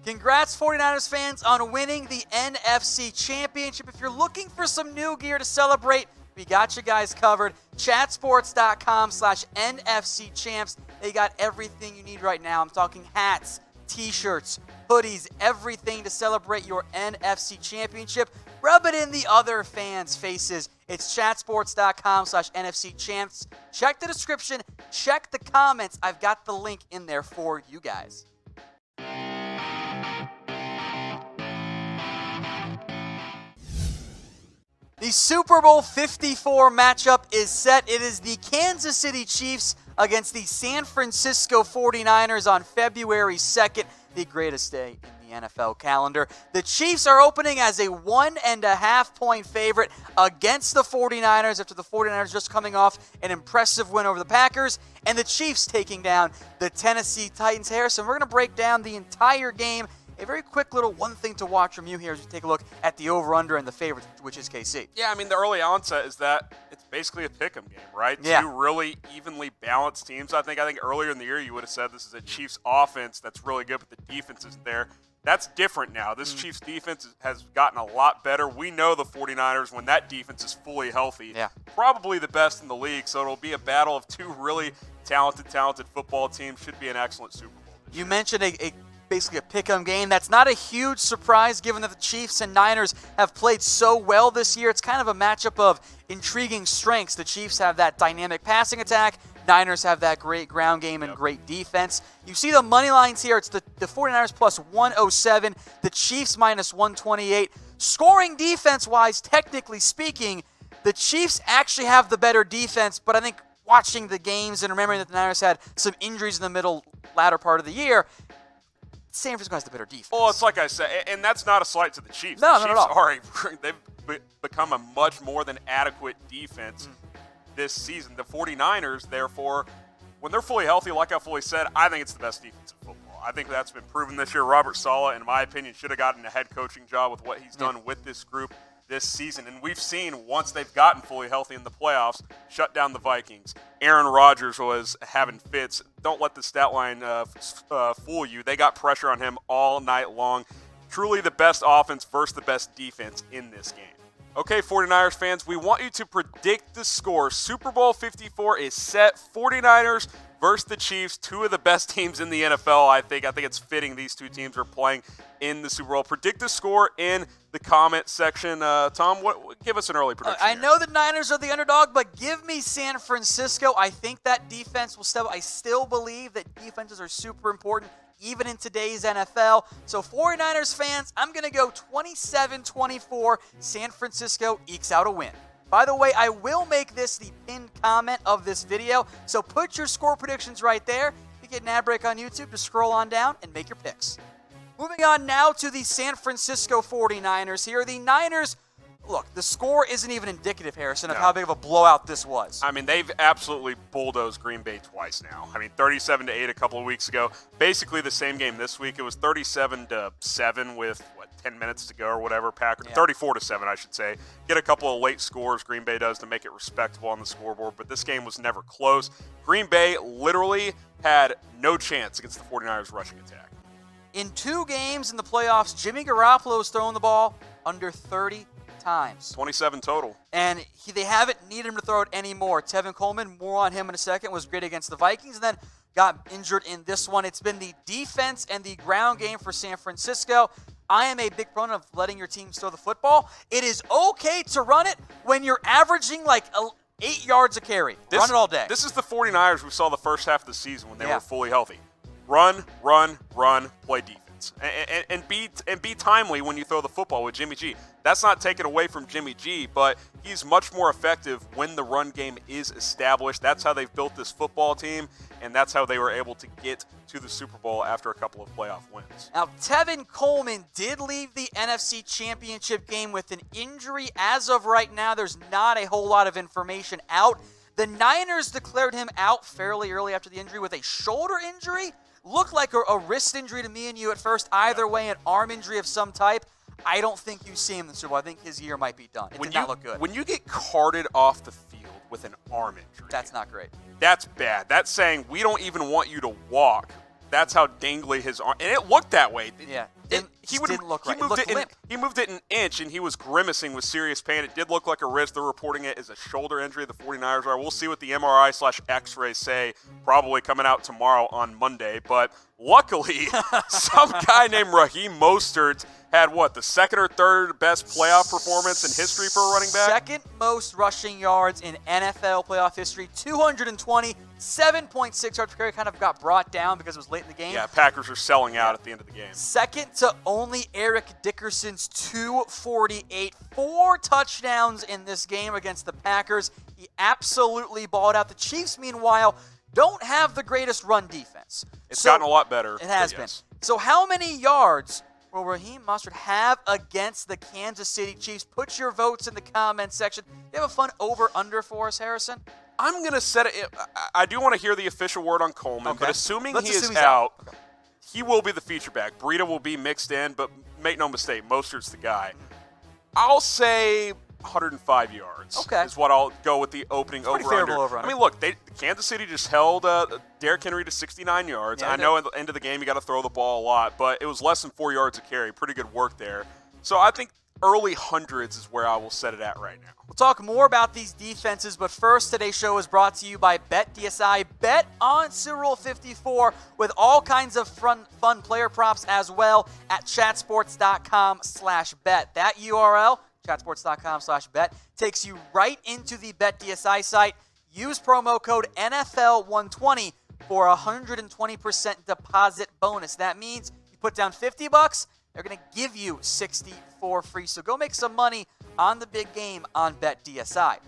Congrats, 49ers fans, on winning the NFC Championship. If you're looking for some new gear to celebrate, we got you guys covered. Chatsports.com/NFC Champs. They got everything you need right now. I'm talking hats, t-shirts, hoodies, everything to celebrate your NFC Championship. Rub it in the other fans' faces. It's chatsports.com/NFC Champs. Check the description. Check the comments. I've got the link in there for you guys. The Super Bowl 54 matchup is set. It is the Kansas City Chiefs against the San Francisco 49ers on February 2nd, the greatest day in the NFL calendar. The Chiefs are opening as a 1.5-point favorite against the 49ers after the 49ers just coming off an impressive win over the Packers, and the Chiefs taking down the Tennessee Titans. Harrison, we're going to break down the entire game. A very quick little one thing to watch from you here as we take a look at the over-under and the favorite, which is KC. Yeah, I mean, the early onset is that it's basically a pick'em game, right? Yeah. Two really evenly balanced teams. I think earlier in the year you would have said this is a Chiefs offense that's really good, but the defense isn't there. That's different now. This Chiefs defense has gotten a lot better. We know the 49ers, when that defense is fully healthy, probably the best in the league. So it'll be a battle of two really talented football teams. Should be an excellent Super Bowl. You mentioned basically a pick-em game. That's not a huge surprise given that the Chiefs and Niners have played so well this year. It's kind of a matchup of intriguing strengths. The Chiefs have that dynamic passing attack. Niners have that great ground game and great defense. You see the money lines here. It's the 49ers plus 107, the Chiefs minus 128. Scoring defense-wise, technically speaking, the Chiefs actually have the better defense, but I think watching the games and remembering that the Niners had some injuries in the latter part of the year, San Francisco has the better defense. Well, it's like I said, and that's not a slight to the Chiefs. No, the Chiefs they've become a much more than adequate defense this season. The 49ers, therefore, when they're fully healthy, like I fully said, I think it's the best defense in football. I think that's been proven this year. Robert Saleh, in my opinion, should have gotten a head coaching job with what he's done with this group this season. And we've seen, once they've gotten fully healthy in the playoffs, shut down the Vikings. Aaron Rodgers was having fits. Don't let the stat line fool you. They got pressure on him all night long. Truly the best offense versus the best defense in this game. Okay, 49ers fans, we want you to predict the score. Super Bowl 54 is set. 49ers versus the Chiefs, two of the best teams in the NFL, I think. I think it's fitting these two teams are playing in the Super Bowl. Predict the score in the comment section. Tom, give us an early prediction I know the Niners are the underdog, but give me San Francisco. I think that defense will step up. I still believe that defenses are super important, even in today's NFL. So 49ers fans, I'm going to go 27-24. San Francisco ekes out a win. By the way, I will make this the pinned comment of this video, so put your score predictions right there. You get an ad break on YouTube to scroll on down and make your picks. Moving on now to the San Francisco 49ers here. The Niners, look, the score isn't even indicative, Harrison, of how big of a blowout this was. I mean, they've absolutely bulldozed Green Bay twice now. I mean, 37-8 a couple of weeks ago. Basically the same game this week. It was 37-7 with, 10 minutes to go or whatever. 34-7, I should say. Get a couple of late scores, Green Bay does, to make it respectable on the scoreboard, but this game was never close. Green Bay literally had no chance against the 49ers rushing attack. In 2 games in the playoffs, Jimmy Garoppolo has thrown the ball under 30 times. 27 total. And they haven't needed him to throw it anymore. Tevin Coleman, more on him in a second, was great against the Vikings and then got injured in this one. It's been the defense and the ground game for San Francisco. I am a big proponent of letting your team throw the football. It is okay to run it when you're averaging like 8 yards a carry. Run it all day. This is the 49ers we saw the first half of the season when they were fully healthy. Run, play defense. And be timely when you throw the football with Jimmy G. That's not taken away from Jimmy G, but he's much more effective when the run game is established. That's how they've built this football team, and that's how they were able to get to the Super Bowl after a couple of playoff wins. Now, Tevin Coleman did leave the NFC Championship game with an injury. As of right now, there's not a whole lot of information out. The Niners declared him out fairly early after the injury with a shoulder injury. Looked like a wrist injury to me and you at first. Either way, an arm injury of some type. I don't think you see him in the Super Bowl. I think his year might be done. It did not look good. When you get carted off the field with an arm injury, that's not great. That's bad. That's saying we don't even want you to walk That's how dangly his arm, and it looked that way. Yeah, He didn't look right. He moved it an inch, and he was grimacing with serious pain. It did look like a wrist. They're reporting it as a shoulder injury. The 49ers are. We'll see what the MRI/X-rays say, probably coming out tomorrow on Monday. But luckily, some guy named Raheem Mostert had the second or third best playoff performance in history for a running back? Second most rushing yards in NFL playoff history, 220, 7.6 yards per carry. Kind of got brought down because it was late in the game. Yeah, Packers are selling out at the end of the game. Second to only Eric Dickerson's 248. 4 touchdowns in this game against the Packers. He absolutely balled out. The Chiefs, meanwhile, don't have the greatest run defense. It's gotten a lot better. It has been. So how many yards will Raheem Mostert have against the Kansas City Chiefs? Put your votes in the comments section. You have a fun over-under for us, Harrison? I'm going to set it. I do want to hear the official word on Coleman, but assuming Let's he assume is he's out, Okay. he will be the feature back. Breida will be mixed in, but make no mistake, Mostert's the guy. I'll say 105 yards is what I'll go with the opening over-under. I mean, look, Kansas City just held Derrick Henry to 69 yards. I know at the end of the game you got to throw the ball a lot, but it was less than 4 yards a carry. Pretty good work there. So I think early hundreds is where I will set it at right now. We'll talk more about these defenses, but first, today's show is brought to you by BetDSI. Bet on Super Bowl 54 with all kinds of fun player props as well at chatsports.com/bet. That URL, chatsports.com/bet, takes you right into the BetDSI site. Use promo code NFL120 for a 120% deposit bonus. That means you put down $50, they're going to give you $60 for free. So go make some money on the big game on BetDSI.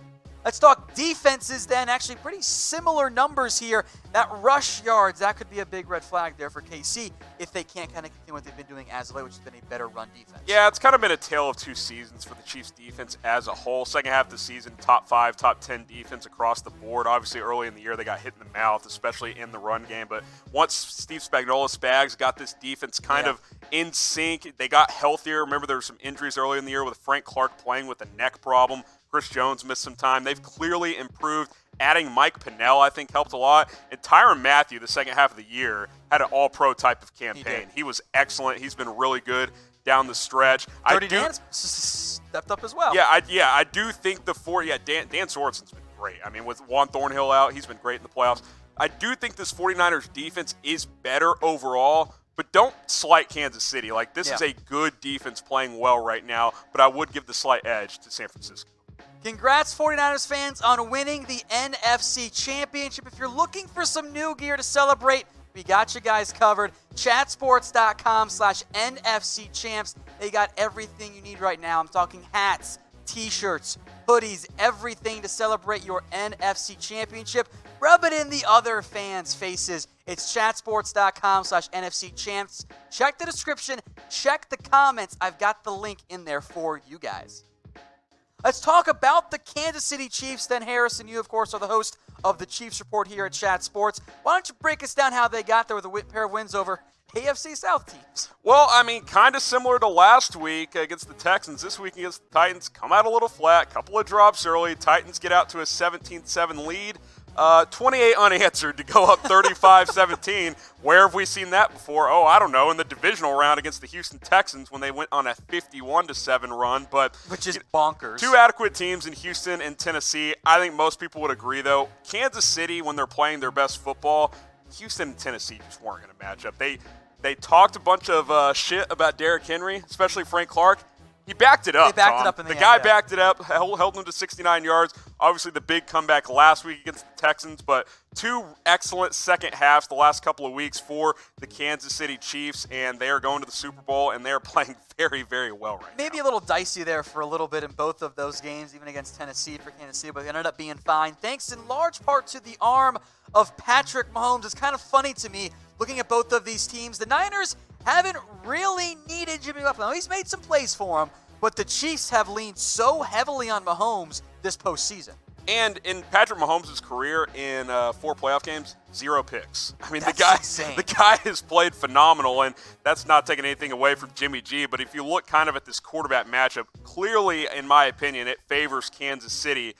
Let's talk defenses then. Actually, pretty similar numbers here. That rush yards, that could be a big red flag there for KC if they can't kind of continue what they've been doing as of late, which has been a better run defense. Yeah, it's kind of been a tale of two seasons for the Chiefs defense as a whole. Second half of the season, top 5, top 10 defense across the board. Obviously, early in the year, they got hit in the mouth, especially in the run game. But once Steve Spagnuolo got this defense kind of in sync, they got healthier. Remember, there were some injuries earlier in the year with Frank Clark playing with a neck problem. Chris Jones missed some time. They've clearly improved. Adding Mike Pennell, I think, helped a lot. And Tyrann Mathieu, the second half of the year, had an all-pro type of campaign. He was excellent. He's been really good down the stretch. Dirty Dan stepped up as well. Yeah, I do think Dan Sorensen's been great. I mean, with Juan Thornhill out, he's been great in the playoffs. I do think this 49ers defense is better overall, but don't slight Kansas City. Like, this is a good defense playing well right now, but I would give the slight edge to San Francisco. Congrats, 49ers fans, on winning the NFC Championship. If you're looking for some new gear to celebrate, we got you guys covered. Chatsports.com/NFC Champs. They got everything you need right now. I'm talking hats, t-shirts, hoodies, everything to celebrate your NFC Championship. Rub it in the other fans' faces. It's chatsports.com/NFC Champs. Check the description. Check the comments. I've got the link in there for you guys. Let's talk about the Kansas City Chiefs then, Harrison. You, of course, are the host of the Chiefs Report here at Chat Sports. Why don't you break us down how they got there with a pair of wins over AFC South teams? Well, I mean, kind of similar to last week against the Texans. This week against the Titans, come out a little flat, couple of drops early. Titans get out to a 17-7 lead. 28 unanswered to go up 35-17. Where have we seen that before? Oh, I don't know. In the divisional round against the Houston Texans when they went on a 51-7 run. Which is bonkers. Two adequate teams in Houston and Tennessee. I think most people would agree, though. Kansas City, when they're playing their best football, Houston and Tennessee just weren't going to match up. They talked a bunch of shit about Derrick Henry, especially Frank Clark. He backed it up. They backed it up in the end. The guy backed it up, held him to 69 yards. Obviously, the big comeback last week against the Texans, but two excellent second halves the last couple of weeks for the Kansas City Chiefs, and they are going to the Super Bowl, and they are playing very, very well right now. Maybe a little dicey there for a little bit in both of those games, even against Tennessee for Kansas City, but they ended up being fine, thanks in large part to the arm of Patrick Mahomes. It's kind of funny to me, looking at both of these teams. The Niners haven't really needed Jimmy Garoppolo. He's made some plays for him, but the Chiefs have leaned so heavily on Mahomes this postseason. And in Patrick Mahomes' career in 4 playoff games, 0 picks. I mean, That's the guy has played phenomenal, and that's not taking anything away from Jimmy G. But if you look kind of at this quarterback matchup, clearly, in my opinion, it favors Kansas City.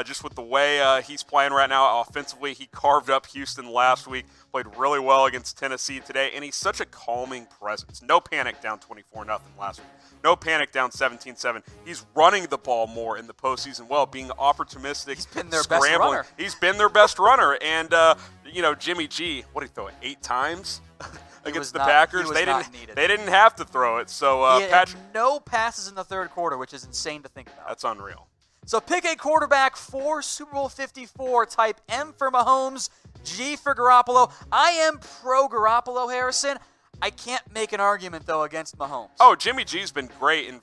Just with the way he's playing right now offensively, he carved up Houston last week, played really well against Tennessee today, and he's such a calming presence. No panic down 24-0 last week. No panic down 17-7. He's running the ball more in the postseason, being opportunistic, he's been their scrambling. Best runner. He's been their best runner, and Jimmy G, what did he throw it 8 times against the Packers? They didn't have to throw it. So he had no passes in the third quarter, which is insane to think about. That's unreal. So pick a quarterback for Super Bowl 54. Type M for Mahomes, G for Garoppolo. I am pro Garoppolo, Harrison. I can't make an argument, though, against Mahomes. Oh, Jimmy G's been great, and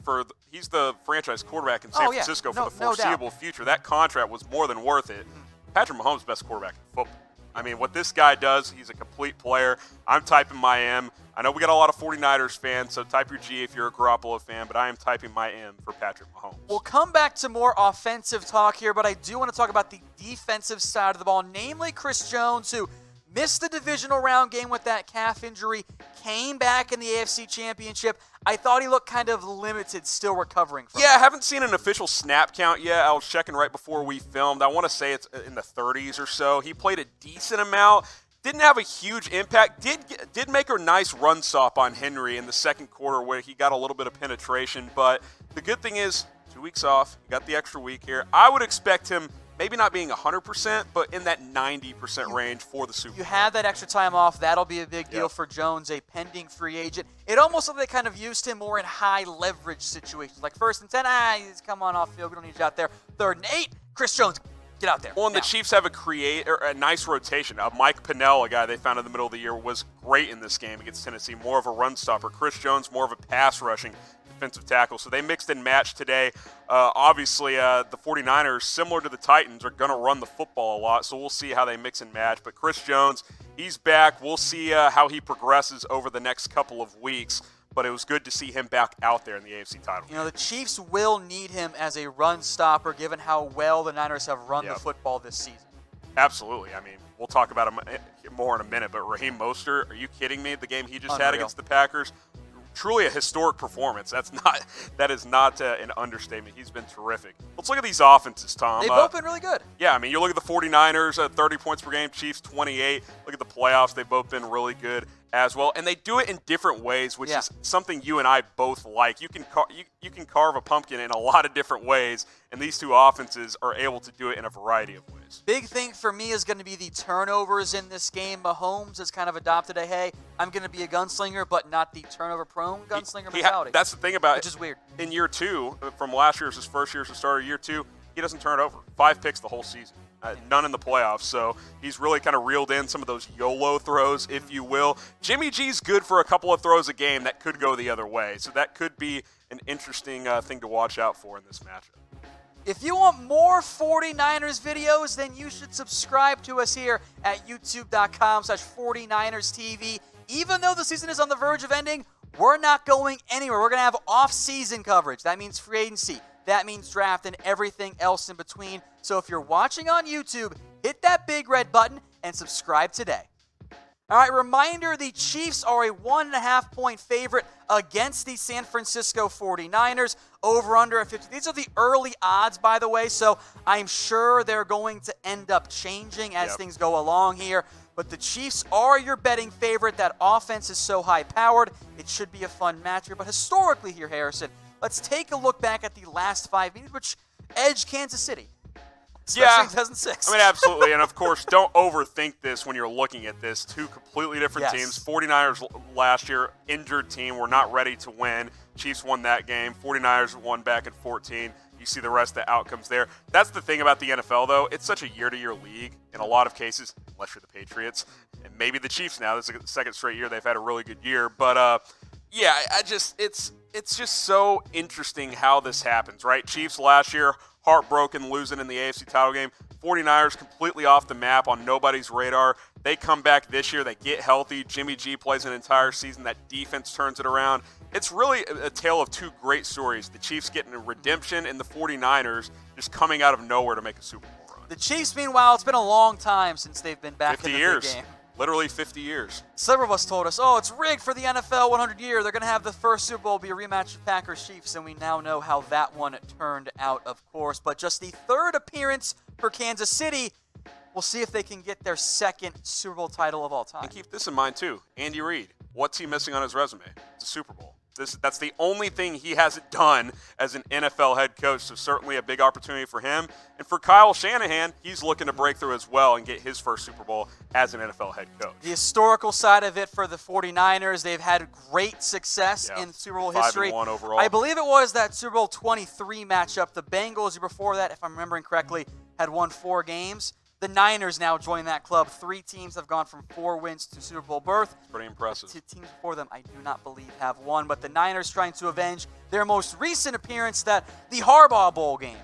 he's the franchise quarterback in San Francisco for the foreseeable future. That contract was more than worth it. Patrick Mahomes is the best quarterback in football. I mean, what this guy does, he's a complete player. I'm typing my M. I know we got a lot of 49ers fans, so type your G if you're a Garoppolo fan, but I am typing my M for Patrick Mahomes. We'll come back to more offensive talk here, but I do want to talk about the defensive side of the ball, namely Chris Jones, who missed the divisional round game with that calf injury, came back in the AFC Championship. I thought he looked kind of limited, still recovering from it. I haven't seen an official snap count yet. I was checking right before we filmed. I want to say it's in the 30s or so. He played a decent amount. Didn't have a huge impact. Did make a nice run stop on Henry in the second quarter where he got a little bit of penetration. But the good thing is 2 weeks off. You got the extra week here. I would expect him maybe not being 100%, but in that 90% range for the Super Bowl. You have that extra time off. That'll be a big deal for Jones, a pending free agent. It almost looked like they kind of used him more in high leverage situations. Like 1st and 10, he's come on off field. We don't need you out there. 3rd and 8, Chris Jones, get out there. Well, and the Chiefs have a nice rotation. Mike Pinnell, a guy they found in the middle of the year, was great in this game against Tennessee. More of a run stopper. Chris Jones, more of a pass rushing defensive tackle. So they mixed and matched today. Obviously, the 49ers, similar to the Titans, are going to run the football a lot. So we'll see how they mix and match. But Chris Jones, he's back. We'll see how he progresses over the next couple of weeks. But it was good to see him back out there in the AFC title. You know, the Chiefs will need him as a run stopper given how well the Niners have run the football this season. Absolutely. I mean, we'll talk about him more in a minute. But Raheem Mostert, are you kidding me? The game he just had against the Packers, truly a historic performance. That is not an understatement. He's been terrific. Let's look at these offenses, Tom. They've both been really good. Yeah, I mean, you look at the 49ers, 30 points per game, Chiefs 28. Look at the playoffs. They've both been really good as well. And they do it in different ways, which is something you and I both like. You can carve a pumpkin in a lot of different ways, and these two offenses are able to do it in a variety of ways. Big thing for me is going to be the turnovers in this game. Mahomes has kind of adopted hey, I'm going to be a gunslinger, but not the turnover-prone gunslinger mentality. That's the thing about it. Which is weird. In year 2, from last year, his first year as a starter, year 2, he doesn't turn it over. 5 picks the whole season. None in the playoffs, so he's really kind of reeled in some of those YOLO throws, if you will. Jimmy G's good for a couple of throws a game that could go the other way, so that could be an interesting thing to watch out for in this matchup. If you want more 49ers videos, then you should subscribe to us here at youtube.com/49erstv. Even though the season is on the verge of ending, we're not going anywhere. We're going to have off-season coverage. That means free agency. That means draft and everything else in between. So if you're watching on YouTube, hit that big red button and subscribe today. All right, reminder, the Chiefs are a 1.5-point favorite against the San Francisco 49ers. Over under at 50. These are the early odds, by the way, so I'm sure they're going to end up changing as things go along here. But the Chiefs are your betting favorite. That offense is so high-powered. It should be a fun matchup. But historically here, Harrison, let's take a look back at the last 5 meetings, which edged Kansas City. Especially in 2006. I mean, absolutely. And, of course, don't overthink this when you're looking at this. Two completely different teams. 49ers last year, injured team, were not ready to win. Chiefs won that game. 49ers won back in 14. You see the rest of the outcomes there. That's the thing about the NFL, though. It's such a year-to-year league in a lot of cases, unless you're the Patriots. And maybe the Chiefs now. This is the second straight year they've had a really good year. But, it's just so interesting how this happens, right? Chiefs last year, heartbroken, losing in the AFC title game. 49ers completely off the map, on nobody's radar. They come back this year. They get healthy. Jimmy G plays an entire season. That defense turns it around. It's really a tale of two great stories. The Chiefs getting a redemption and the 49ers just coming out of nowhere to make a Super Bowl run. The Chiefs, meanwhile, it's been a long time since they've been back 50 in the years. big game. Literally 50 years. Several of us told us, oh, it's rigged for the NFL 100 year. They're going to have the first Super Bowl be a rematch of Packers-Chiefs, and we now know how that one turned out, of course. But just the third appearance for Kansas City. We'll see if they can get their second Super Bowl title of all time. And keep this in mind, too. Andy Reid, what's he missing on his resume? It's a Super Bowl. That's the only thing he hasn't done as an NFL head coach, so certainly a big opportunity for him. And for Kyle Shanahan, he's looking to break through as well and get his first Super Bowl as an NFL head coach. The historical side of it for the 49ers, they've had great success in Super Bowl history. 5-1 overall. I believe it was that Super Bowl 23 matchup. The Bengals, before that, if I'm remembering correctly, had won 4 games. The Niners now join that club. 3 teams have gone from 4 wins to Super Bowl berth. It's pretty impressive. 2 teams before them, I do not believe, have won. But the Niners trying to avenge their most recent appearance, the Harbaugh Bowl game.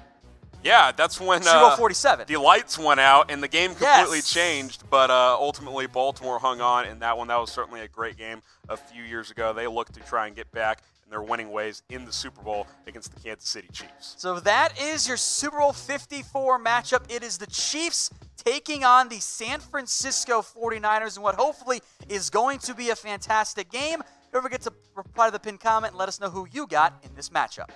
Yeah, that's when Super Bowl 47. The lights went out and the game completely changed. But ultimately, Baltimore hung on in that one. That was certainly a great game a few years ago. They looked to try and get back in their winning ways in the Super Bowl against the Kansas City Chiefs. So that is your Super Bowl 54 matchup. It is the Chiefs taking on the San Francisco 49ers in what hopefully is going to be a fantastic game. Don't forget to reply to the pinned comment and let us know who you got in this matchup.